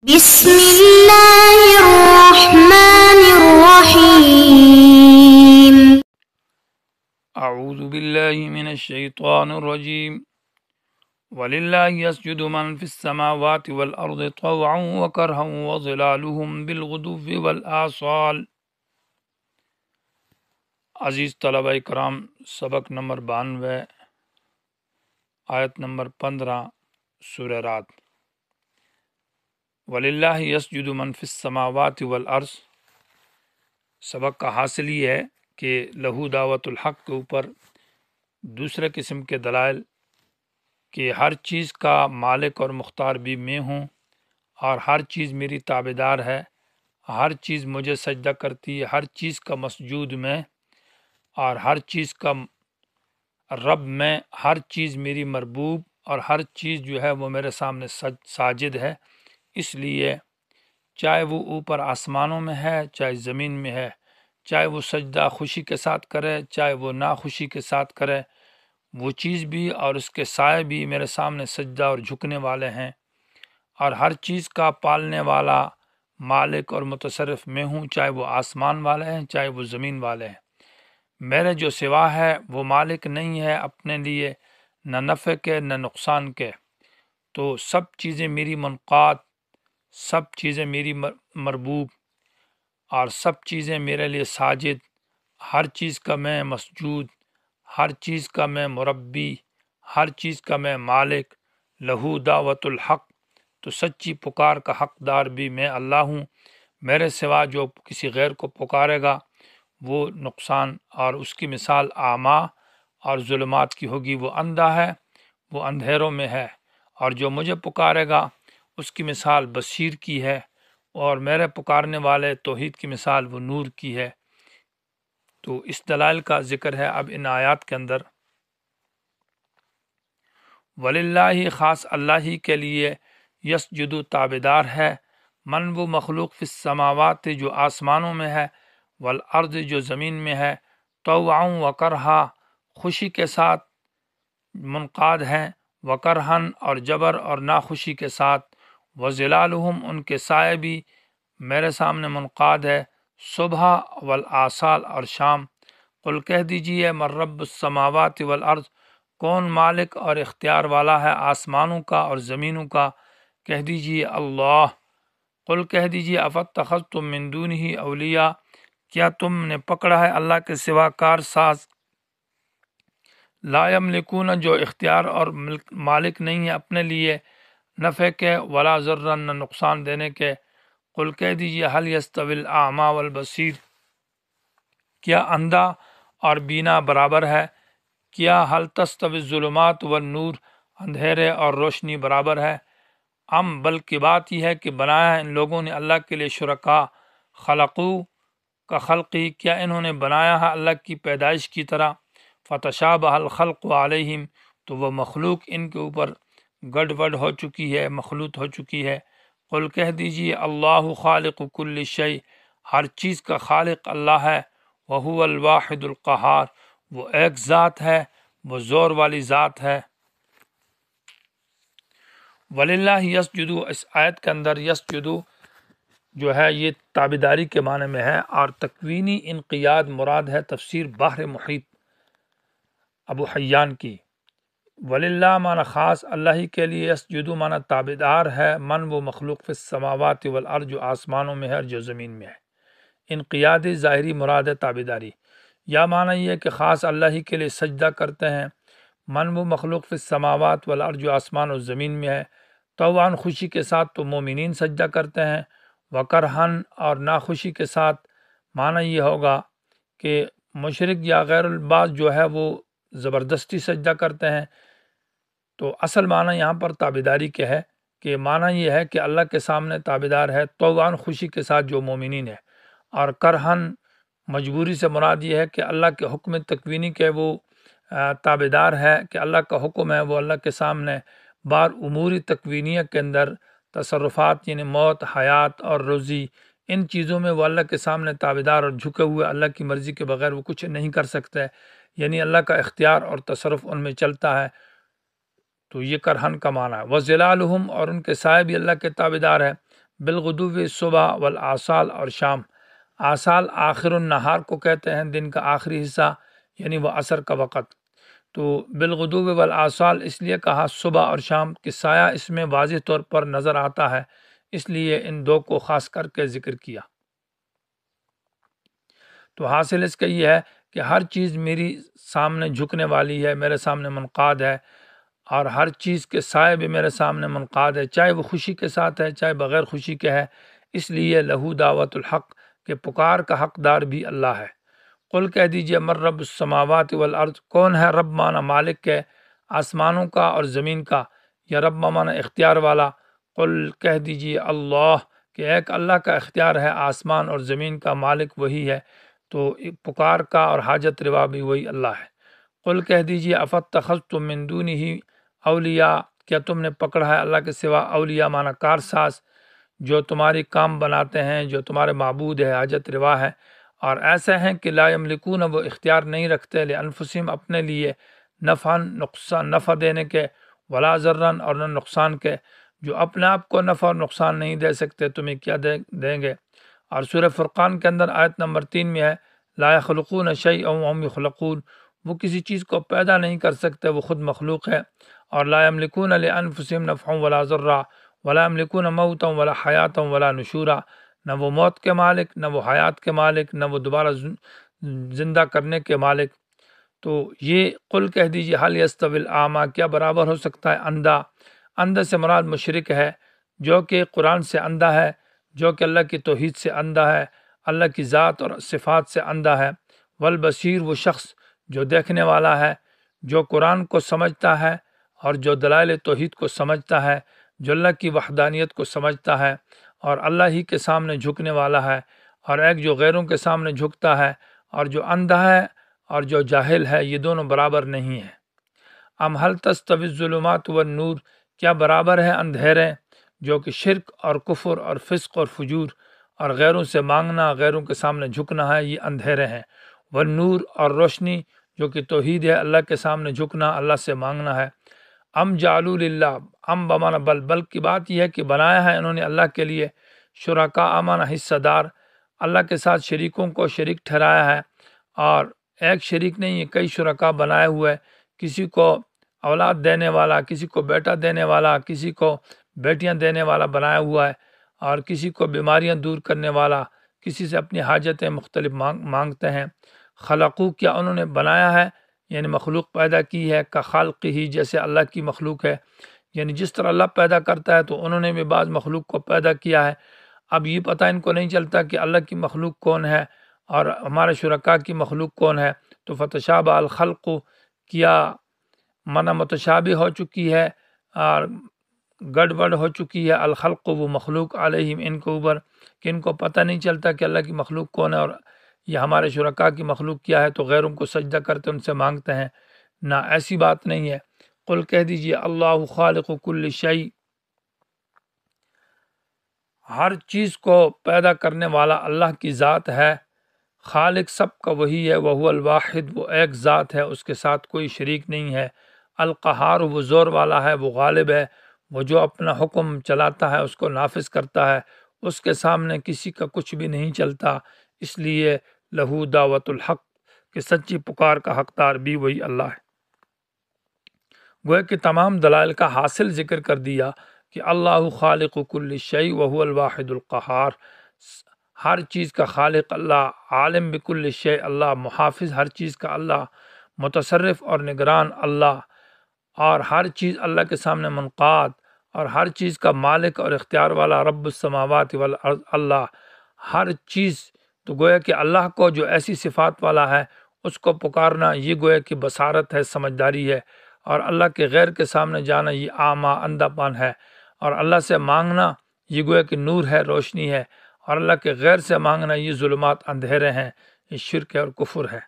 بسم اللہ الرحمن الرحیم اعوذ باللہ من الشیطان الرجیم وللہ یسجد من فی السماوات والارض طوعا وکرہا وظلالہم بالغدو والآصال۔ عزیز طلبہ کرام، سبق نمبر 92، آیت نمبر 15، سورہ رعد۔ وللہ یسجد من فی السماوات والارض، سبق کا حاصل یہ ہے کہ لہو دعوت الحق کے اوپر دوسرے قسم کے دلائل کہ ہر چیز کا مالک اور مختار بھی میں ہوں، اور ہر چیز میری تابعدار ہے، ہر چیز مجھے سجدہ کرتی ہے، ہر چیز کا مسجود میں، اور ہر چیز کا رب میں، ہر چیز میری مربوب، اور ہر چیز جو ہے وہ میرے سامنے ساجد ہے۔ اس لیے چاہے وہ اوپر آسمانوں میں ہے، چاہے زمین میں ہے، چاہے وہ سجدہ خوشی کے ساتھ کرے، چاہے وہ ناخوشی کے ساتھ کرے، وہ چیز بھی اور اس کے سائے بھی میرے سامنے سجدہ اور جھکنے والے ہیں، اور ہر چیز کا پالنے والا مالک اور متصرف میں ہوں، چاہے وہ آسمان والے ہیں، چاہے وہ زمین والے ہیں۔ میرے جو سوا ہے وہ مالک نہیں ہے اپنے لیے، نہ نفع کے نہ نقصان کے، تو سب چیزیں میری منقاد، سب چیزیں میری مربوب، اور سب چیزیں میرے لیے ساجد، ہر چیز کا میں مسجود، ہر چیز کا میں مربی، ہر چیز کا میں مالک۔ لہو دعوت الحق، تو سچی پکار کا حقدار بھی میں اللہ ہوں۔ میرے سوا جو کسی غیر کو پکارے گا وہ نقصان، اور اس کی مثال اعمیٰ اور ظلمات کی ہوگی، وہ اندھا ہے، وہ اندھیروں میں ہے، اور جو مجھے پکارے گا اس کی مثال بصیر کی ہے، اور میرے پکارنے والے توحید کی مثال وہ نور کی ہے۔ تو اس دلائل کا ذکر ہے اب ان آیات کے اندر۔ وللہ، خاص اللہ ہی کے لیے، یسجد تابعدار ہے، من وہ مخلوق فی السماوات جو آسمانوں میں ہے، والارض جو زمین میں ہے، طوعا وکرہا خوشی کے ساتھ منقاد ہیں، وکرہن اور جبر اور ناخوشی کے ساتھ، وظلالہم ان کے سائے بھی میرے سامنے منقاد ہے، صبح والآصال اور شام۔ قل کہہ دیجئے من رب السماوات والارض، کون مالک اور اختیار والا ہے آسمانوں کا اور زمینوں کا؟ کہہ دیجئے اللہ۔ قل کہہ دیجئے افاتخذتم من دونہ اولیاء، کیا تم نے پکڑا ہے اللہ کے سوا کار ساز، لا یملکون جو اختیار اور مالک نہیں ہے اپنے لیے نفع کے، ولا ضرر نہ نقصان دینے کے۔ قل کہہ دیجئے هل یستوی الاعمی والبصیر، کیا اندھا اور بینا برابر ہے؟ کیا هل تستوی الظلمات والنور، اندھیرے اور روشنی برابر ہے؟ بلکہ بات یہ ہے کہ بنایا ہے ان لوگوں نے اللہ کے لیے شرکا، خلقو کا خلقی، کیا انہوں نے بنایا ہے اللہ کی پیدائش کی طرح، فتشابہ الخلق علیہم، تو وہ مخلوق ان کے اوپر گڑبڑ ہو چکی ہے، مخلوط ہو چکی ہے۔ قل کہہ دیجئے اللہ خالق کل شیء، ہر چیز کا خالق اللہ ہے، وہو الواحد القہار، وہ ایک ذات ہے، وہ زور والی ذات ہے۔ وللہ یسجد، اس آیت کے اندر یسجد جو ہے یہ تابعداری کے معنی میں ہے، اور تکوینی انقیاد مراد ہے، تفسیر بحر محیط ابو حیان کی۔ وللہ معنی خاص اللہ ہی کے لیے، یسجد معنی تابعدار ہے، من وہ مخلوق فی السماوات والارض جو آسمانوں میں ہے اور جو زمین میں ہے۔ انقیاد ظاہری مراد ہے تابعداری، یا معنی یہ ہے کہ خاص اللہ ہی کے لیے سجدہ کرتے ہیں، من وہ مخلوق فی السماوات والارض جو آسمان اور زمین میں ہے، طوعاً خوشی کے ساتھ تو مومنین سجدہ کرتے ہیں، وکرہن اور ناخوشی کے ساتھ معنی یہ ہوگا کہ مشرک یا غیر الباز جو ہے وہ زبردستی سجدہ کرتے ہیں۔ تو اصل معنی یہاں پر تابعداری کے ہے، کہ معنی یہ ہے کہ اللہ کے سامنے تابعدار ہے، طوعاً خوشی کے ساتھ جو مومنین ہے، اور کرہن مجبوری سے مراد یہ ہے کہ اللہ کے حکم تکوینی کے وہ تابعدار ہے، کہ اللہ کا حکم ہے، وہ اللہ کے سامنے بار امور تکوینیہ کے اندر تصرفات، یعنی موت، حیات اور روزی، ان چیزوں میں وہ اللہ کے سامنے تابعدار اور جھکے ہوئے، اللہ کی مرضی کے بغیر وہ کچھ نہیں کر سکتے، یعنی اللہ کا اختیار اور تصرف ان میں چلتا ہے، تو یہ کرہن کا معنی ہے۔ وظلالہم اور ان کے سائے بھی اللہ کے تابعدار ہے، بالغدو صبح والآصال اور شام۔ آصال آخر النہار کو کہتے ہیں، دن کا آخری حصہ، یعنی وہ عصر کا وقت۔ تو بالغدو والآصال اس لیے کہا صبح اور شام کہ سایہ اس میں واضح طور پر نظر آتا ہے، اس لیے ان دو کو خاص کر کے ذکر کیا۔ تو حاصل اس کا یہ ہے کہ ہر چیز میری سامنے جھکنے والی ہے، میرے سامنے منقاد ہے، اور ہر چیز کے سائے بھی میرے سامنے منقاد ہے، چاہے وہ خوشی کے ساتھ ہے چاہے بغیر خوشی کے ہے۔ اس لیے لہو دعوت الحق کہ پکار کا حقدار بھی اللہ ہے۔ قل کہہ دیجئے من رب السماوات والارض، کون ہے رب مانا مالک کے آسمانوں کا اور زمین کا، یا رب مانا اختیار والا۔ قل کہہ دیجئے اللہ، کہ ایک اللہ کا اختیار ہے آسمان اور زمین کا، مالک وہی ہے، تو پکار کا اور حاجت روا بھی وہی اللہ ہے۔ قل کہہ دیجئے افاتخذتم من دونہ اولیاء، کیا تم نے پکڑا ہے اللہ کے سوا اولیاء مانا کارساز، جو تمہاری کام بناتے ہیں، جو تمہارے معبود ہے، حاجت روا ہے، اور ایسے ہیں کہ لا یملکون، وہ اختیار نہیں رکھتے، لانفسہم اپنے لیے، نفع دینے کے، ولا ضررن اور نہ نقصان کے، جو اپنے آپ کو نفع اور نقصان نہیں دے سکتے تمہیں کیا دیں گے۔ اور سورہ فرقان کے اندر آیت نمبر 3 میں ہے لا یخلقون شیئا وهم یخلقون، وہ کسی چیز کو پیدا نہیں کر سکتے، وہ خود مخلوق ہے۔ اور لا یملکون لانفسہم نفعا ولا ضرا ولا یملکون موتا ولا حیاتا ولا نشورا، نہ وہ موت کے مالک، نہ وہ حیات کے مالک، نہ وہ دوبارہ زندہ کرنے کے مالک۔ تو یہ قل کہہ دیجیے حل یستوی الاعمی، کیا برابر ہو سکتا ہے اندھا؟ اندھا سے مراد مشرک ہے، جو کہ قرآن سے اندھا ہے، جو کہ اللہ کی توحید سے اندھا ہے، اللہ کی ذات اور صفات سے اندھا ہے۔ والبصیر، وہ شخص جو دیکھنے والا ہے، جو قرآن کو سمجھتا ہے اور جو دلائل توحید کو سمجھتا ہے، جو اللہ کی وحدانیت کو سمجھتا ہے اور اللہ ہی کے سامنے جھکنے والا ہے، اور ایک جو غیروں کے سامنے جھکتا ہے، اور جو اندھا ہے اور جو جاہل ہے، یہ دونوں برابر نہیں ہیں۔ ام هل تستوی الظلمات والنور، کیا برابر ہے اندھیرے، جو کہ شرک اور کفر اور فسق اور فجور اور غیروں سے مانگنا، غیروں کے سامنے جھکنا ہے، یہ اندھیرے ہیں۔ والنور، اور روشنی، جو کہ توحید ہے، اللہ کے سامنے جھکنا، اللہ سے مانگنا ہے۔ ام جعلوا للہ، ام بمانا بل کی بات یہ ہے کہ بنایا ہے انہوں نے اللہ کے لیے شرکاء مانا حصہ دار، اللہ کے ساتھ شریکوں کو شریک ٹھہرایا ہے، اور ایک شریک نہیں ہے، کئی شرکاء بنائے ہوئے، کسی کو اولاد دینے والا، کسی کو بیٹا دینے والا، کسی کو بیٹیاں دینے والا بنایا ہوا ہے، اور کسی کو بیماریاں دور کرنے والا، کسی سے اپنی حاجتیں مختلف مانگتے ہیں۔ خلقو، کیا انہوں نے بنایا ہے، یعنی مخلوق پیدا کی ہے، کا خالق ہی، جیسے اللہ کی مخلوق ہے، یعنی جس طرح اللہ پیدا کرتا ہے تو انہوں نے بھی بعض مخلوق کو پیدا کیا ہے۔ اب یہ پتہ ان کو نہیں چلتا کہ اللہ کی مخلوق کون ہے اور ہمارے شرکاء کی مخلوق کون ہے، تو فتشابہ الخلق، کیا منع متشابہ ہو چکی ہے اور گڑبڑ ہو چکی ہے، الخلق وہ مخلوق، علیہم ان کے اوپر، کہ ان کو پتہ نہیں چلتا کہ اللہ کی مخلوق کون ہے اور یہ ہمارے شرکاء کی مخلوق کیا ہے، تو غیروں کو سجدہ کرتے ان سے مانگتے ہیں۔ نہ، ایسی بات نہیں ہے۔ قل کہہ دیجئے اللہ خالق کل شیء، ہر چیز کو پیدا کرنے والا اللہ کی ذات ہے، خالق سب کا وہی ہے، وہو الواحد، وہ ایک ذات ہے، اس کے ساتھ کوئی شریک نہیں ہے۔ القہار، وہ زور والا ہے، وہ غالب ہے، وہ جو اپنا حکم چلاتا ہے اس کو نافذ کرتا ہے، اس کے سامنے کسی کا کچھ بھی نہیں چلتا، اس لیے لہو دعوت الحق، کہ سچی پکار کا حقدار بھی وہی اللہ ہے۔ گویا کہ تمام دلائل کا حاصل ذکر کر دیا کہ اللہ خالق کل شیء وہو الواحد القہار، ہر چیز کا خالق اللہ، عالم بکل شیء اللہ، محافظ ہر چیز کا اللہ، متصرف اور نگران اللہ، اور ہر چیز اللہ کے سامنے منقاد، اور ہر چیز کا مالک اور اختیار والا رب السماوات والارض اللہ، ہر چیز۔ تو گویا کہ اللہ کو جو ایسی صفات والا ہے اس کو پکارنا یہ گویا کہ بصارت ہے، سمجھداری ہے، اور اللہ کے غیر کے سامنے جانا یہ اعمیٰ، اندھا پن ہے، اور اللہ سے مانگنا یہ گویا کہ نور ہے، روشنی ہے، اور اللہ کے غیر سے مانگنا یہ ظلمات، اندھیرے ہیں، یہ شرک ہے اور کفر ہے۔